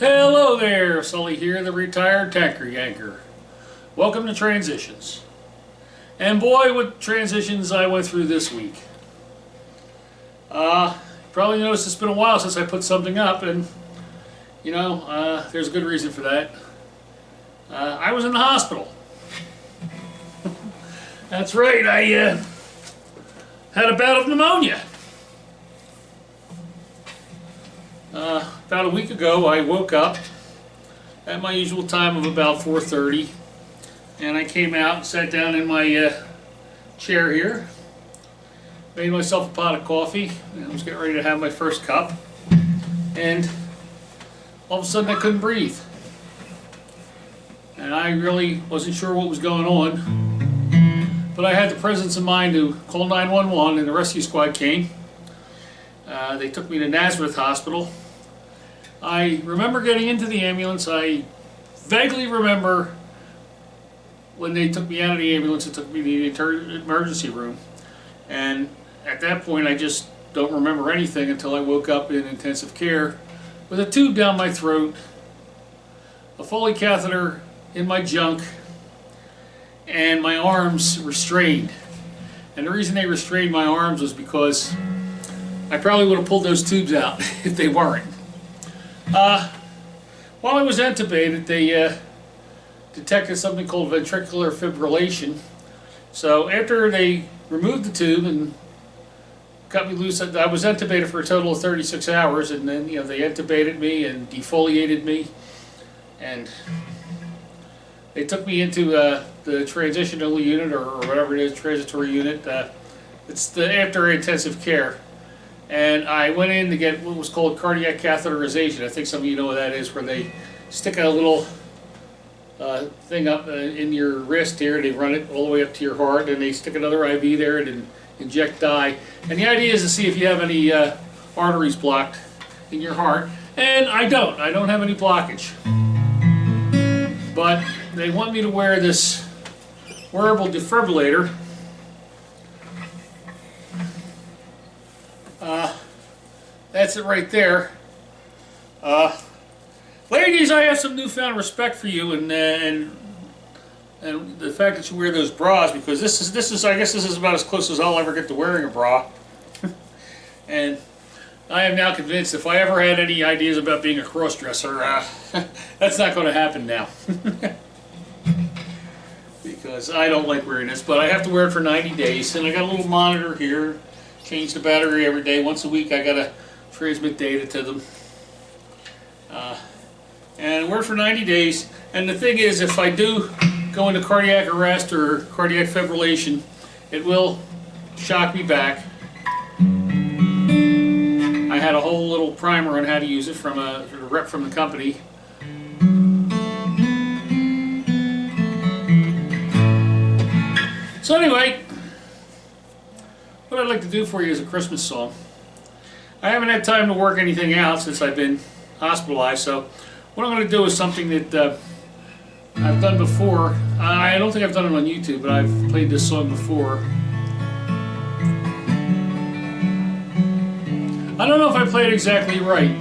Hello there, Sully here, the retired tanker yanker. Welcome to Transitions. And boy, what transitions I went through this week. Probably noticed it's been a while since I put something up, and you know, there's a good reason for that. I was in the hospital. That's right, I had a bout of pneumonia. About a week ago, I woke up at my usual time of about 4:30, and I came out and sat down in my chair here, made myself a pot of coffee, and I was getting ready to have my first cup, and all of a sudden I couldn't breathe. And I really wasn't sure what was going on, but I had the presence of mind to call 911, and the rescue squad came. They took me to Nazareth Hospital. I remember getting into the ambulance. I vaguely remember when they took me out of the ambulance and took me to the emergency room. And at that point, I just don't remember anything until I woke up in intensive care with a tube down my throat, a Foley catheter in my junk, and my arms restrained. And the reason they restrained my arms was because I probably would have pulled those tubes out if they weren't. While I was intubated, they detected something called ventricular fibrillation. So after they removed the tube and cut me loose, I was intubated for a total of 36 hours, and then they intubated me and defoliated me, and they took me into the transitional unit, or whatever it is, transitory unit. It's the after intensive care. And I went in to get what was called cardiac catheterization. I think some of you know what that is, where they stick a little thing up in your wrist here, they run it all the way up to your heart, and they stick another IV there and inject dye. And the idea is to see if you have any arteries blocked in your heart. And I don't have any blockage. But they want me to wear this wearable defibrillator. That's it right there. Ladies, I have some newfound respect for you, and the fact that you wear those bras, because this is I guess this is about as close as I'll ever get to wearing a bra. And I am now convinced if I ever had any ideas about being a cross-dresser, that's not going to happen now. Because I don't like wearing this, but I have to wear it for 90 days, and I got a little monitor here. Change the battery every day. Once a week I gotta transmit data to them. And we're for 90 days. And the thing is, if I do go into cardiac arrest or cardiac fibrillation, it will shock me back. I had a whole little primer on how to use it from a rep from the company. So anyway, what I'd like to do for you is a Christmas song. I haven't had time to work anything out since I've been hospitalized, so what I'm going to do is something that I've done before. I don't think I've done it on YouTube, but I've played this song before. I don't know if I played it exactly right.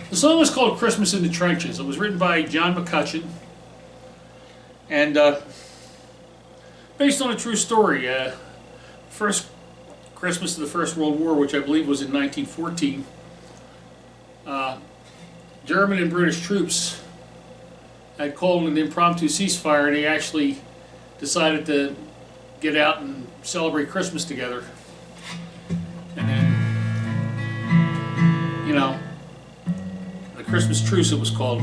The song is called Christmas in the Trenches. It was written by John McCutchen, and based on a true story. First Christmas of the First World War, which I believe was in 1914, German and British troops had called an impromptu ceasefire, and they actually decided to get out and celebrate Christmas together. And then, the Christmas truce, it was called.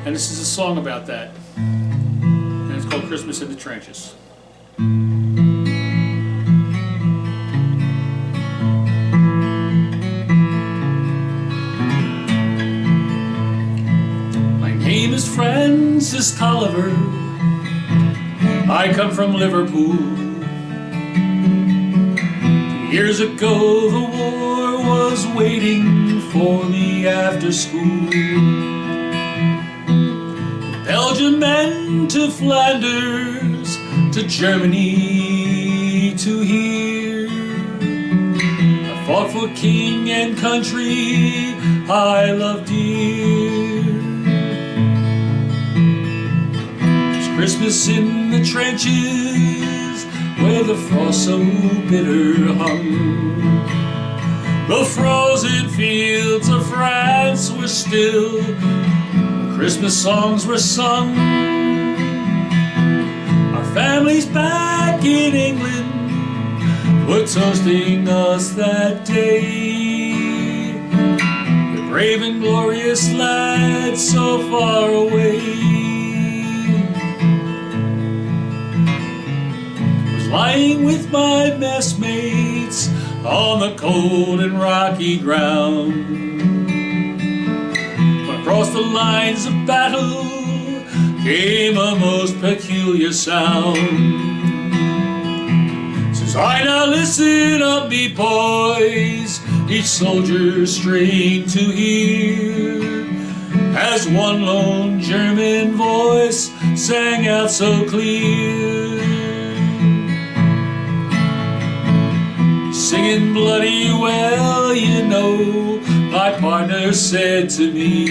And this is a song about that. And it's called Christmas in the Trenches. My name is Francis Tolliver. I come from Liverpool. Years ago the war was waiting for me after school. Belgium and to Flanders, to Germany to hear I fought for king and country I love dear. It's Christmas in the trenches where the frost so bitter hung. The frozen fields of France were still, the Christmas songs were sung. Our families back in England were toasting us that day. The brave and glorious lads so far away. Was lying with my messmates on the cold and rocky ground. But across the lines of battle came a most peculiar sound. Says, I now listen up, me boys, each soldier strained to hear, as one lone German voice sang out so clear. Singing bloody well, you know, my partner said to me.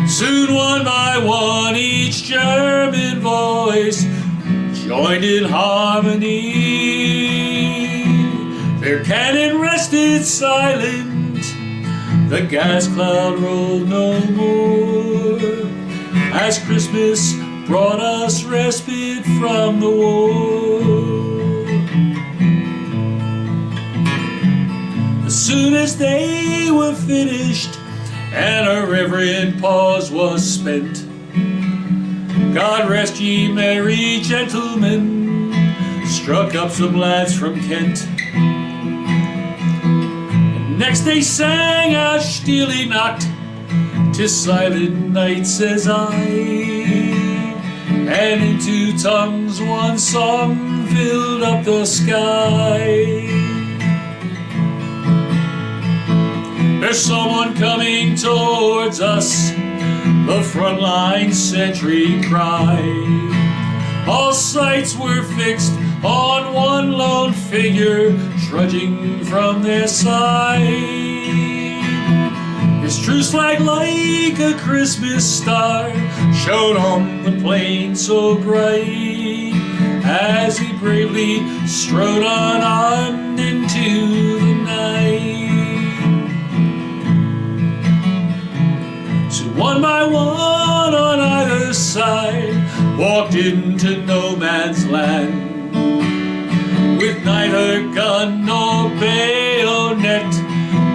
Soon one by one each German voice joined in harmony. Their cannon rested silent, the gas cloud rolled no more, as Christmas brought us respite from the war. As soon as they were finished and a reverent pause was spent, God rest ye merry gentlemen, struck up some lads from Kent. And next they sang out Stille Nacht, 'tis silent night, says I, and into tongues one song filled up the sky. There's someone coming towards us, the frontline sentry cried. All sights were fixed on one lone figure trudging from their side. His truce flag like a Christmas star shone on the plain so bright, as he bravely strode unarmed into the night. One by one on either side walked into no man's land, with neither gun nor bayonet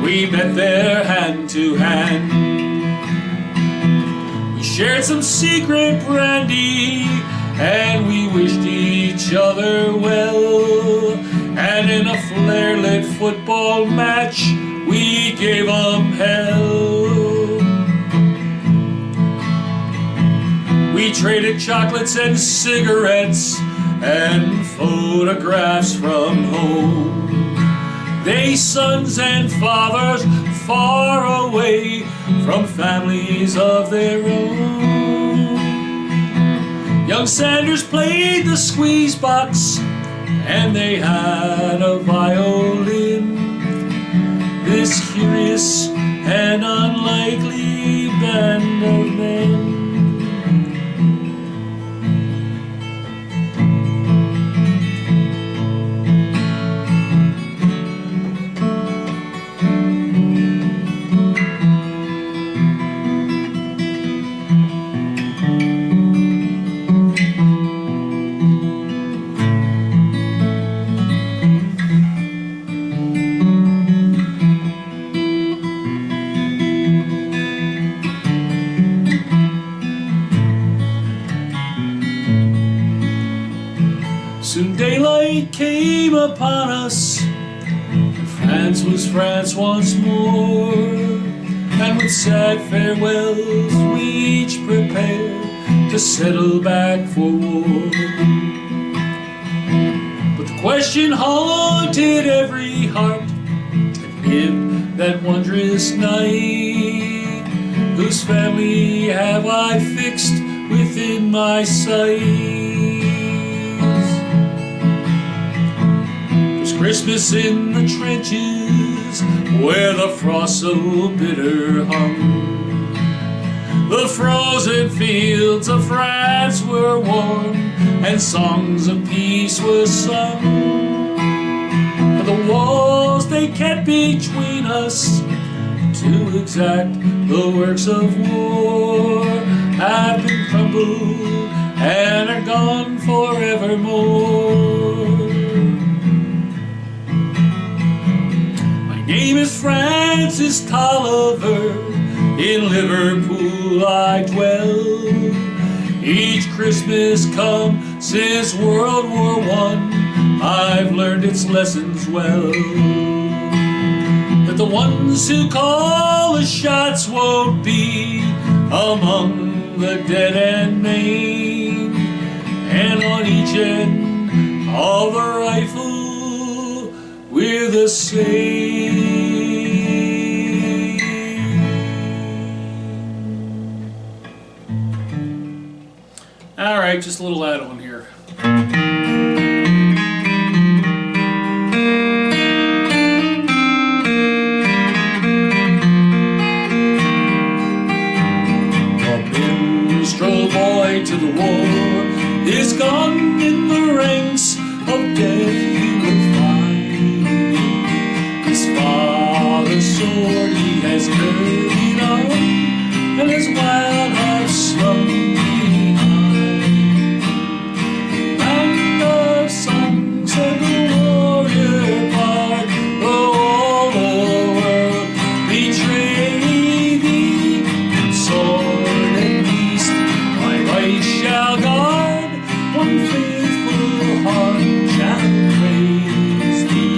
we met there hand to hand. We shared some secret brandy and we wished each other well, and in a flare-lit football match we gave 'em hell. We traded chocolates and cigarettes and photographs from home. They sons and fathers far away from families of their own. Young Sanders played the squeeze box and they had a violin. This curious and unlikely band of men. Soon daylight came upon us, and France was France once more, and with sad farewells we each prepared to settle back for war. But the question haunted every heart that lived that wondrous night, whose family have I fixed within my sight? Christmas in the trenches where the frost so bitter hung. The frozen fields of France were warm and songs of peace were sung. But the walls they kept between us to exact the works of war have been crumbled and are gone forevermore. My name is Francis Tolliver, in Liverpool I dwell. Each Christmas come since World War I, I've learned its lessons well. That the ones who call the shots won't be among the dead and maimed, and on each end of the rifle we're the same. All right, just a little add-on here. Minstrel boy to the war is gone in the ranks of death he will find. His father's sword he has carried on, and his wild heart slung behind. Round of songs of the warrior part, though all the world betray thee, and sword and beast my right shall guard, one faithful heart shall praise thee.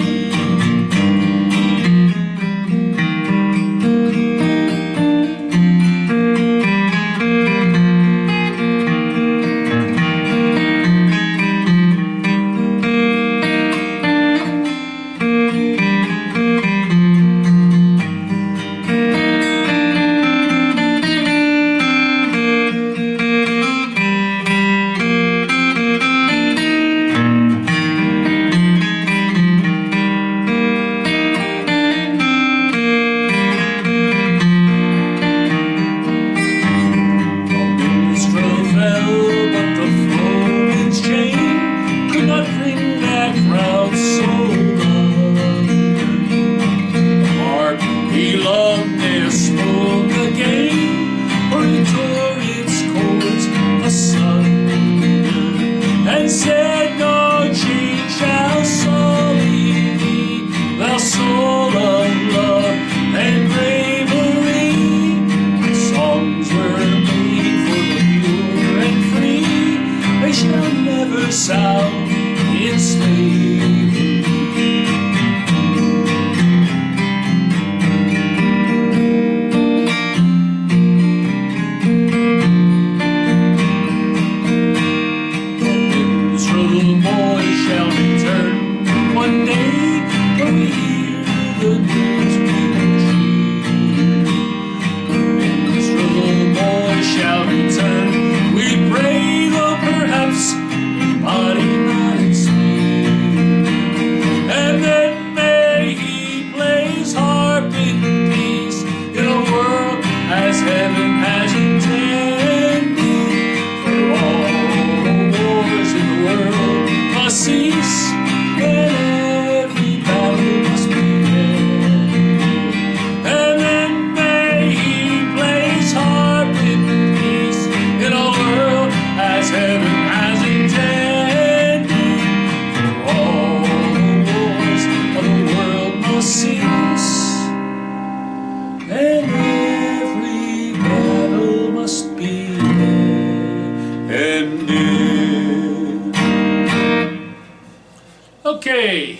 Okay,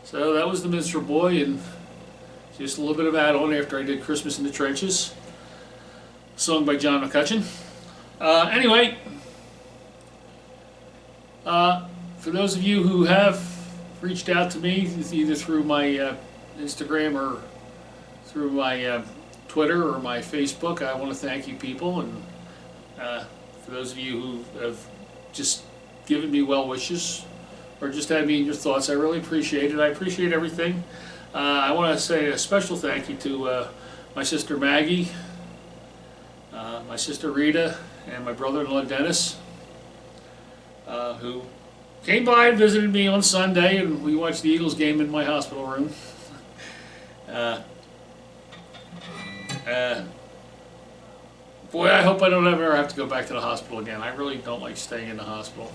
so that was the Minstrel Boy, and just a little bit of add-on after I did Christmas in the Trenches, sung by John McCutchen. Anyway, for those of you who have reached out to me, either through my Instagram or through my Twitter or my Facebook, I want to thank you people, and for those of you who have just given me well wishes, or just have me in your thoughts. I really appreciate it. I appreciate everything. I want to say a special thank you to my sister Maggie, my sister Rita, and my brother-in-law Dennis, who came by and visited me on Sunday, and we watched the Eagles game in my hospital room. Boy, I hope I don't ever have to go back to the hospital again. I really don't like staying in the hospital.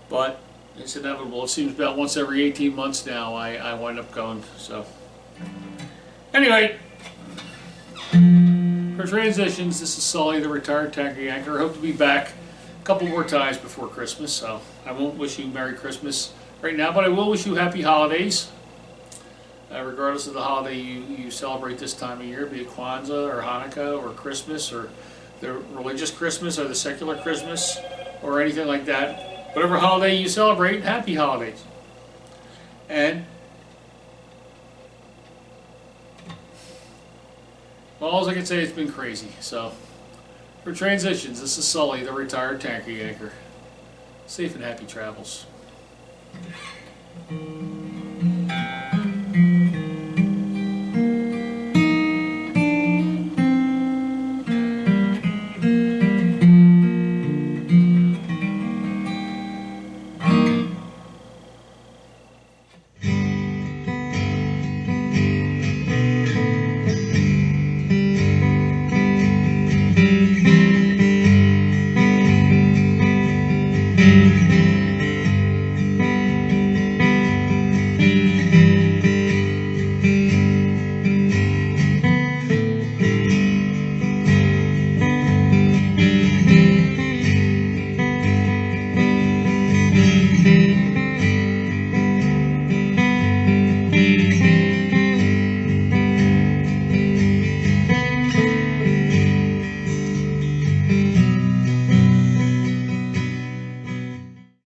But it's inevitable. It seems about once every 18 months now I wind up going. So anyway, for transitions, this is Sully, the retired tanker yanker. I hope to be back a couple more times before Christmas, so I won't wish you Merry Christmas right now, but I will wish you Happy Holidays. Regardless of the holiday you celebrate this time of year, be it Kwanzaa or Hanukkah or Christmas or the religious Christmas or the secular Christmas or anything like that. Whatever holiday you celebrate, happy holidays. And well, all I can say, it's been crazy. So for transitions, this is Sully, the retired tanker yanker. Safe and happy travels.